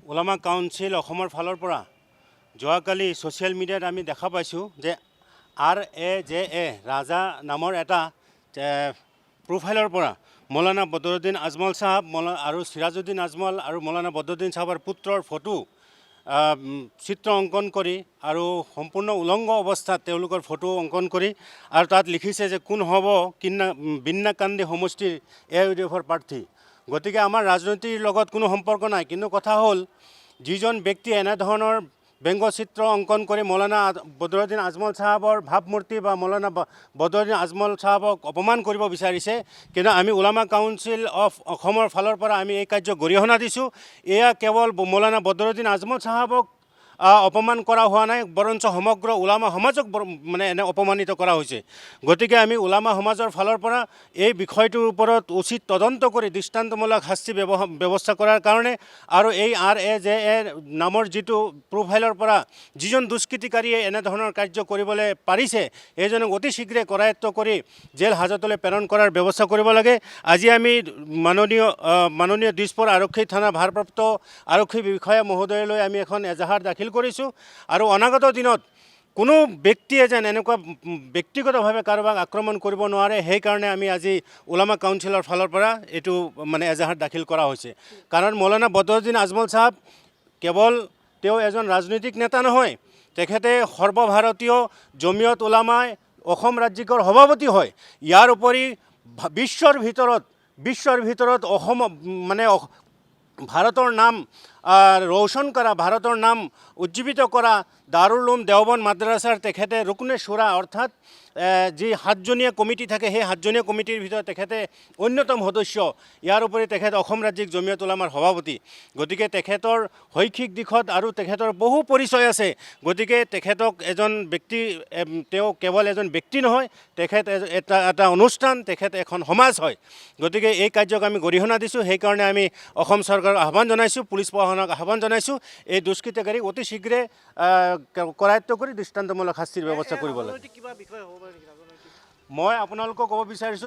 ওলামা কাউন্সিল অসমৰ ফালৰ পৰা যোৱাকালি ছ'চিয়েল মিডিয়াত আমি দেখা পাইছোঁ যে RAJA ৰাজা নামৰ এটা প্ৰফাইলৰ পৰা মৌলানা বদৰুদ্দিন আজমল সাহেব আৰু সিৰাজুদ্দিন আজমল আৰু মৌলানা বদৰুদ্দিন সাহেবৰ পুত্ৰৰ ফটো চিত্ৰ অংকন কৰি আৰু সম্পূৰ্ণ উলংগ অৱস্থাত তেওঁলোকৰ ফটো অংকন কৰি আৰু তাত লিখিছে যে কোন হ'ব বিন্নাকান্দি সমষ্টিৰ AUDFৰ প্ৰাৰ্থী। গতিকে আমাৰ ৰাজনীতিৰ লগত কোনো সম্পৰ্ক নাই, কিন্তু কথা হ'ল যিজন ব্যক্তি এনেধৰণৰ ব্যংগচিত্ৰ অংকন কৰি মৌলানা বদৰুদ্দিন আজমল সাহেবৰ ভাৱমূৰ্তি বা মৌলানা বদৰুদ্দিন আজমল সাহেবক অপমান কৰিব বিচাৰিছে, কিন্তু আমি ওলামা কাউন্সিল অফ অসমৰ ফালৰ পৰা আমি এই কাৰ্য গৰিহণা দিছোঁ। এয়া কেৱল মৌলানা বদৰুদ্দিন আজমল সাহেবক অপমান কৰা হোৱা নাই, বৰঞ্চ সমগ্ৰ ওলামা সমাজক মানে এনে অপমানিত কৰা হৈছে। গতিকে আমি ওলামা সমাজৰ ফালৰ পৰা এই বিষয়টোৰ ওপৰত উচিত তদন্ত কৰি দৃষ্টান্তমূলক শাস্তি ব্যৱস্থা কৰাৰ কাৰণে আৰু এই RAJA নামৰ যিটো প্ৰফাইলৰ পৰা যিজন দুষ্কৃতিকাৰীয়ে এনেধৰণৰ কাৰ্য কৰিবলৈ পাৰিছে এইজনক অতি শীঘ্ৰে কৰায়ত্ব কৰি জেল হাজতলৈ প্ৰেৰণ কৰাৰ ব্যৱস্থা কৰিব লাগে। আজি আমি মাননীয় দিছপুৰ আৰক্ষী থানা ভাৰপ্ৰাপ্ত আৰক্ষী বিষয়া মহোদয়লৈ আমি এখন এজাহাৰ দাখিল কৰিছোঁ আৰু অনাগত দিনত কোনো ব্যক্তিয়ে যেন এনেকুৱা ব্যক্তিগতভাৱে কাৰোবাক আক্ৰমণ কৰিব নোৱাৰে, সেইকাৰণে আমি আজি ওলামা কাউন্সিলৰ ফালৰ পৰা এইটো মানে এজাহাৰ দাখিল কৰা হৈছে। কাৰণ মৌলানা বদৰুদ্দিন আজমল সাহেব কেৱল তেওঁ এজন ৰাজনৈতিক নেতা নহয়, তেখেতে সৰ্বভাৰতীয় জমিয়ত উলামাই অসম ৰাজ্যিকৰ সভাপতি হয়। ইয়াৰ উপৰি বিশ্বৰ ভিতৰত অসম মানে ভাৰতৰ নাম ৰোশন কৰা, ভাৰতৰ নাম উজ্জীৱিত কৰা দাৰুল উলুম দেওবন্দ মাদ্ৰাছাৰ তেখেতে ৰুকনে শুৰা অৰ্থাৎ যি 7জনীয়া কমিটি থাকে সেই 7জনীয়া কমিটিৰ ভিতৰত তেখেতে অন্যতম সদস্য। ইয়াৰ উপৰি তেখেত অসম ৰাজ্যিক জমিয়ত উলামাৰ সভাপতি। গতিকে তেখেতৰ শৈক্ষিক দিশত আৰু তেখেতৰ বহু পৰিচয় আছে। গতিকে তেখেতক এজন ব্যক্তি, তেওঁ কেৱল এজন ব্যক্তি নহয়, তেখেত এটা অনুষ্ঠান, তেখেত এখন সমাজ হয়। গতিকে এই কাৰ্যক আমি গৰিহণা দিছোঁ। সেইকাৰণে আমি অসম চৰকাৰক আহ্বান জনাইছোঁ, পুলিচ প্ৰশাসনক আহ্বান জনাইছোঁ, এই দুষ্কৃতিকাৰীক অতি শীঘ্ৰে কৰায়ত্ব কৰি দৃষ্টান্তমূলক শাস্তিৰ ব্যৱস্থা কৰিব লাগে। মই আপোনালোকক ক'ব বিচাৰিছোঁ